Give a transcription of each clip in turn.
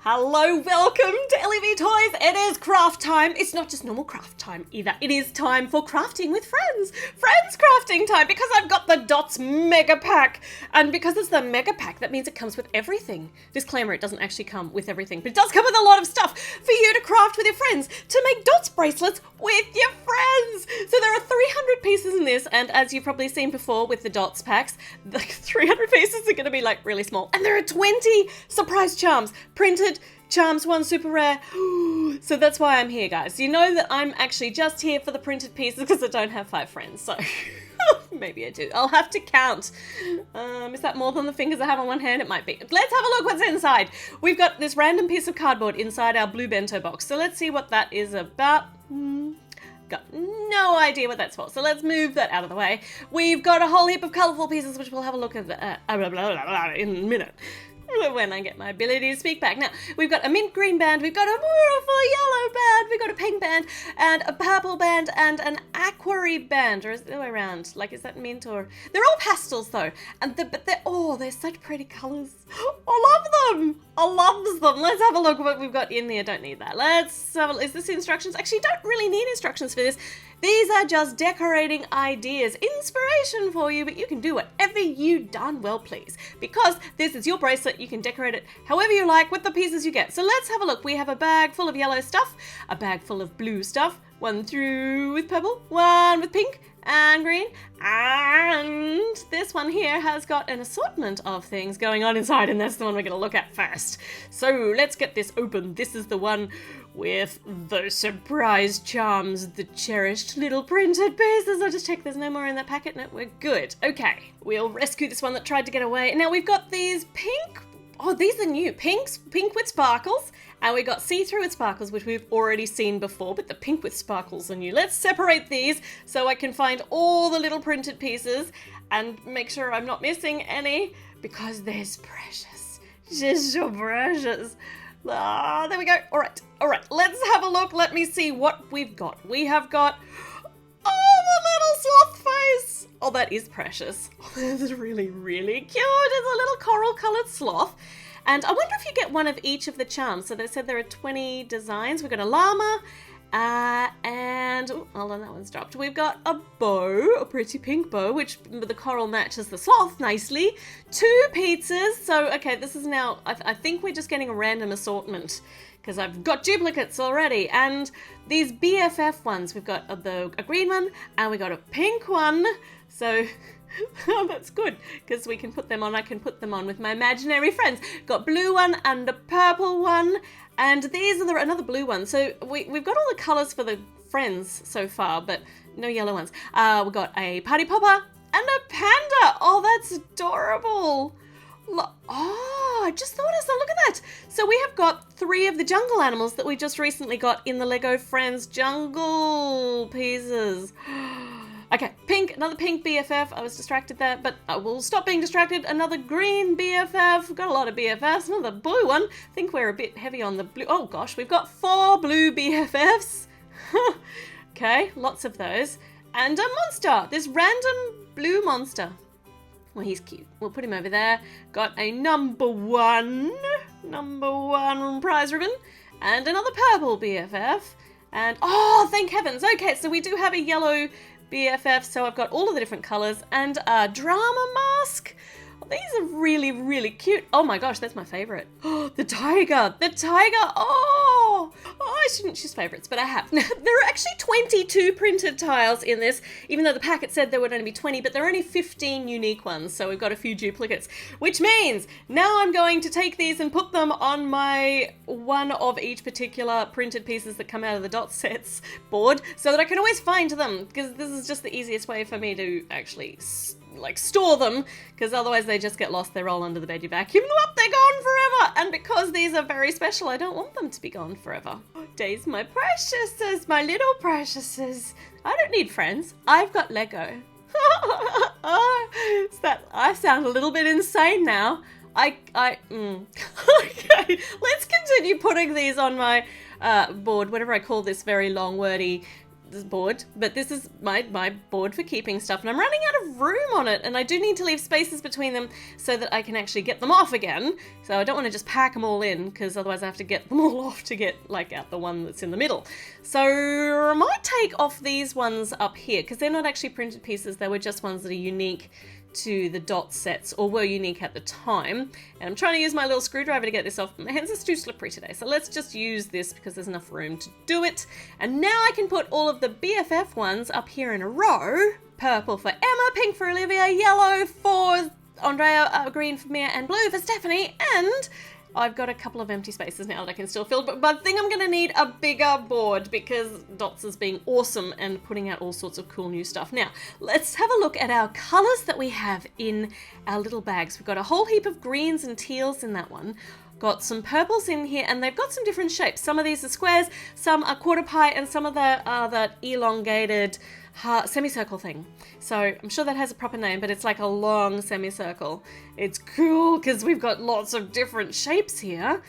Hello, welcome to Ellie V Toys. It is craft time. It's not just normal craft time either. It is time for crafting with friends. Friends crafting time, because I've got the DOTS Mega Pack. And because it's the Mega Pack, that means it comes with everything. Disclaimer, it doesn't actually come with everything, but it does come with a lot of stuff for you to craft with your friends, to make DOTS bracelets with your friends. So there are 300 pieces in this, and as you've probably seen before with the DOTS packs, the 300 pieces are going to be like really small. And there are 20 surprise charms, printed charms, one super rare. So that's why I'm here, guys. You know that I'm actually just here for the printed pieces because I don't have 5 friends, so maybe I do. I'll have to count. Is that more than the fingers I have on one hand? It might be. Let's have a look what's inside. We've got this random piece of cardboard inside our blue bento box, so let's see what that is about. Got no idea what that's for, so let's move that out of the way. We've got a whole heap of colourful pieces, which we'll have a look at in a minute, when I get my ability to speak back. Now, we've got a mint green band, we've got a beautiful yellow band, we've got a pink band, and a purple band, and an aquary band, or is it the other way around? Like, is that mint, or... They're all pastels, though, and but they're such pretty colours. I love them! I love them! Let's have a look at what we've got in there. Don't need that. Let's have a... Is this instructions? Actually, don't really need instructions for this. These are just decorating ideas, inspiration for you, but you can do whatever you darn well please. Because this is your bracelet, you can decorate it however you like with the pieces you get. So let's have a look. We have a bag full of yellow stuff, a bag full of blue stuff, one through with purple, one with pink and green, and this one here has got an assortment of things going on inside, and that's the one we're going to look at first. So let's get this open. This is the one with the surprise charms, the cherished little printed pieces. I'll just check there's no more in that packet. No, we're good. Okay, we'll rescue this one that tried to get away. Now we've got these pink, oh, these are new, pink with sparkles, and we got see-through with sparkles, which we've already seen before, but the pink with sparkles are new. Let's separate these so I can find all the little printed pieces and make sure I'm not missing any, because they're precious, just so precious. Ah, there we go. All right, let's have a look. Let me see what we've got. We have got, oh, the little sloth face. Oh, that is precious. Oh, that's really, really cute. It's a little coral colored sloth. And I wonder if you get one of each of the charms. So they said there are 20 designs. We've got a llama, and, oh, hold on, that one's dropped. We've got a bow, a pretty pink bow, which the coral matches the sloth nicely. 2 pizzas. So, okay, this is now, I think we're just getting a random assortment, because I've got duplicates already. And these BFF ones, we've got a green one, and we got a pink one. So... oh, that's good, because we can put them on. I can put them on with my imaginary friends. Got blue one and a purple one, and these are another blue one. So we've got all the colours for the friends so far, but no yellow ones. We've got a party popper and a panda. Oh, that's adorable. Oh, I just thought of something. Look at that. So we have got 3 of the jungle animals that we just recently got in the Lego Friends jungle pieces. Okay, pink, another pink BFF. I was distracted there, but I will stop being distracted. Another green BFF. We've got a lot of BFFs. Another blue one. I think we're a bit heavy on the blue. Oh gosh, we've got 4 blue BFFs. Okay, lots of those. And a monster. This random blue monster. Well, he's cute. We'll put him over there. Got a number one prize ribbon. And another purple BFF. And, oh, thank heavens. Okay, so we do have a yellow BFF, so I've got all of the different colours, and a drama mask. Oh, these are really, really cute. Oh my gosh, that's my favourite. Oh, the tiger. Oh, I shouldn't choose favourites, but I have. There are actually 22 printed tiles in this, even though the packet said there would only be 20, but there are only 15 unique ones, so we've got a few duplicates, which means now I'm going to take these and put them on my one of each particular printed pieces that come out of the DOTS sets board, so that I can always find them, because this is just the easiest way for me to actually store them, because otherwise they just get lost. They roll under the bed, you vacuum them up, they're gone forever. And because these are very special, I don't want them to be gone forever. Oh, days, my preciouses, my little preciouses. I don't need friends. I've got Lego. I sound a little bit insane now. Okay, let's continue putting these on my board, whatever I call this very long, wordy this board, but this is my board for keeping stuff, and I'm running out of room on it, and I do need to leave spaces between them so that I can actually get them off again. So I don't want to just pack them all in, because otherwise I have to get them all off to get like out the one that's in the middle. So I might take off these ones up here, because they're not actually printed pieces, they were just ones that are unique to the DOTS sets, or were unique at the time. And I'm trying to use my little screwdriver to get this off, but my hands are too slippery today. So let's just use this because there's enough room to do it. And now I can put all of the BFF ones up here in a row. Purple for Emma, pink for Olivia, yellow for Andrea, green for Mia, and blue for Stephanie. And I've got a couple of empty spaces now that I can still fill, but I think I'm going to need a bigger board because DOTS is being awesome and putting out all sorts of cool new stuff. Now, let's have a look at our colours that we have in our little bags. We've got a whole heap of greens and teals in that one. Got some purples in here, and they've got some different shapes. Some of these are squares, some are quarter pie, and some of them are that elongated semicircle thing. So I'm sure that has a proper name, but it's like a long semicircle. It's cool because we've got lots of different shapes here.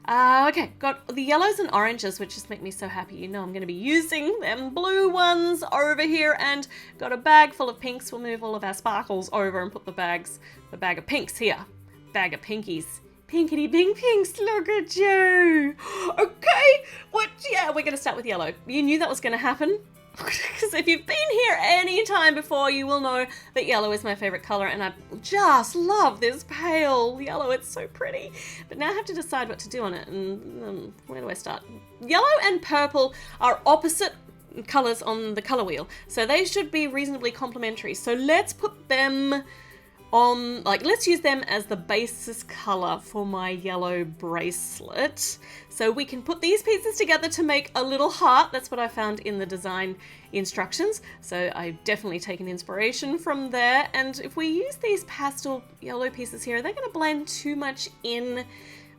Okay, got the yellows and oranges, which just make me so happy. You know I'm going to be using them blue ones over here, and got a bag full of pinks. We'll move all of our sparkles over and put the bag of pinks here. Bag of pinkies. Pinkity pink pinks, look at you. Okay, yeah, we're going to start with yellow. You knew that was going to happen? Because if you've been here any time before, you will know that yellow is my favorite color, and I just love this pale yellow. It's so pretty. But now I have to decide what to do on it, and where do I start? Yellow and purple are opposite colors on the color wheel, so they should be reasonably complementary. So let's put them on, let's use them as the basis color for my yellow bracelet. So we can put these pieces together to make a little heart. That's what I found in the design instructions. So I've definitely taken inspiration from there. And if we use these pastel yellow pieces here, are they going to blend too much in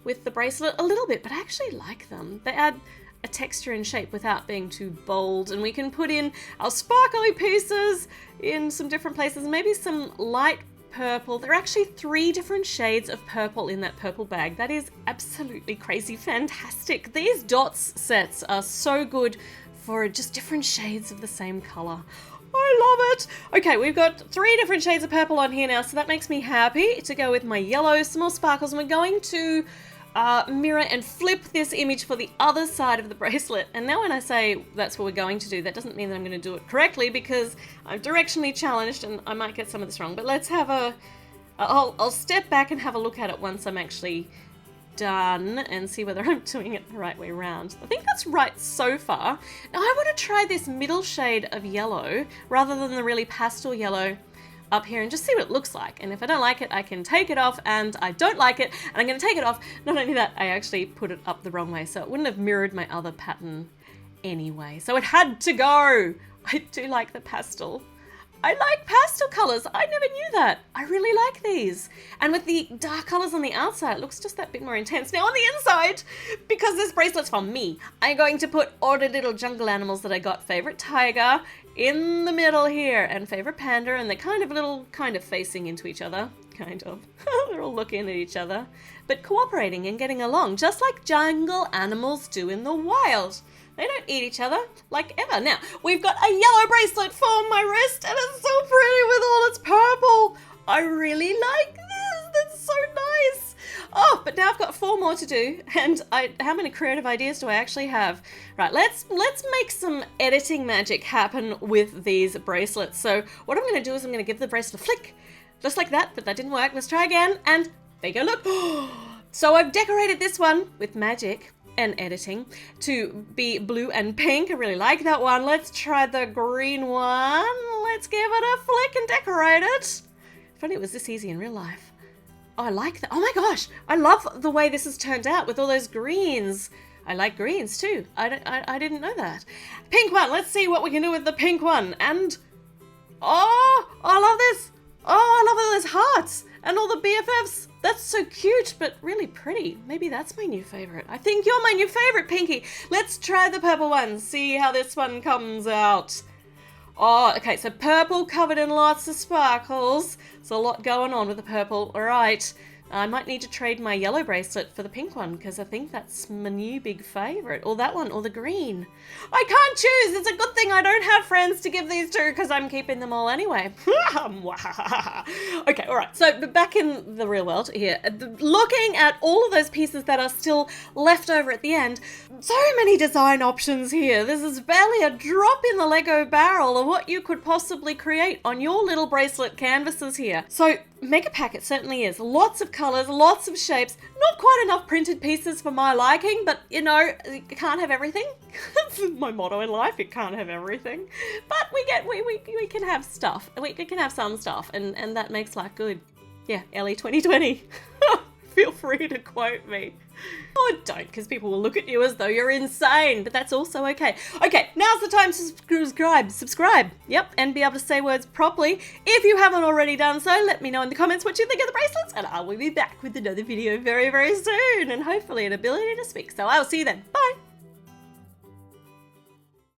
with the bracelet? A little bit, but I actually like them. They add a texture and shape without being too bold, and we can put in our sparkly pieces in some different places, maybe some light purple. There are actually 3 different shades of purple in that purple bag. That is absolutely crazy fantastic. These DOTS sets are so good for just different shades of the same color. I love it. Okay, we've got 3 different shades of purple on here now, so that makes me happy to go with my yellow, some more sparkles, and we're going to mirror and flip this image for the other side of the bracelet. And now when I say that's what we're going to do, that doesn't mean that I'm going to do it correctly, because I'm directionally challenged and I might get some of this wrong. But let's have I'll step back and have a look at it once I'm actually done and see whether I'm doing it the right way around. I think that's right so far. Now I want to try this middle shade of yellow rather than the really pastel yellow up here and just see what it looks like. And if I don't like it, I can take it off, and I don't like it, and I'm going to take it off. Not only that, I actually put it up the wrong way, so it wouldn't have mirrored my other pattern anyway. So it had to go. I do like the pastel. I like pastel colors. I never knew that. I really like these. And with the dark colors on the outside, it looks just that bit more intense. Now on the inside, because this bracelet's for me, I'm going to put all the little jungle animals that I got. Favorite tiger in the middle here, and favorite panda, and they're kind of facing into each other. Kind of. They're all looking at each other, but cooperating and getting along, just like jungle animals do in the wild. They don't eat each other like ever. Now, we've got a yellow bracelet for my wrist, and it's so pretty with all its purple. I really like this. That's so nice. Oh, but now I've got 4 more to do, and how many creative ideas do I actually have? Right, let's make some editing magic happen with these bracelets. So what I'm going to do is I'm going to give the bracelet a flick, just like that, but that didn't work. Let's try again, and there you go, look. So I've decorated this one with magic and editing to be blue and pink. I really like that one. Let's try the green one. Let's give it a flick and decorate it. If only it was this easy in real life. Oh, I like that. Oh my gosh, I love the way this has turned out with all those greens. I like greens too. I didn't know that. Pink one. Let's see what we can do with the pink one. And oh, I love this. Oh, I love all those hearts and all the BFFs. That's so cute, but really pretty. Maybe that's my new favorite. I think you're my new favorite, Pinky. Let's try the purple one. See how this one comes out. Oh, okay, so purple covered in lots of sparkles. There's a lot going on with the purple. All right, I might need to trade my yellow bracelet for the pink one because I think that's my new big favourite. Or that one, or the green. I can't choose. It's a good thing I don't have friends to give these to because I'm keeping them all anyway. Okay, all right. So back in the real world here, looking at all of those pieces that are still left over at the end, so many design options here. This is barely a drop in the Lego barrel of what you could possibly create on your little bracelet canvases here. So mega pack it certainly is. Lots of colours, lots of shapes, not quite enough printed pieces for my liking, but you know, you can't have everything. That's my motto in life, you can't have everything. But we can have stuff. We can have some stuff and that makes life good. Yeah, Ellie 2020. Feel free to quote me. Or don't, because people will look at you as though you're insane, but that's also okay. Okay, now's the time to subscribe, yep, and be able to say words properly. If you haven't already done so, let me know in the comments what you think of the bracelets, and I will be back with another video very, very soon, and hopefully an ability to speak. So I'll see you then. Bye.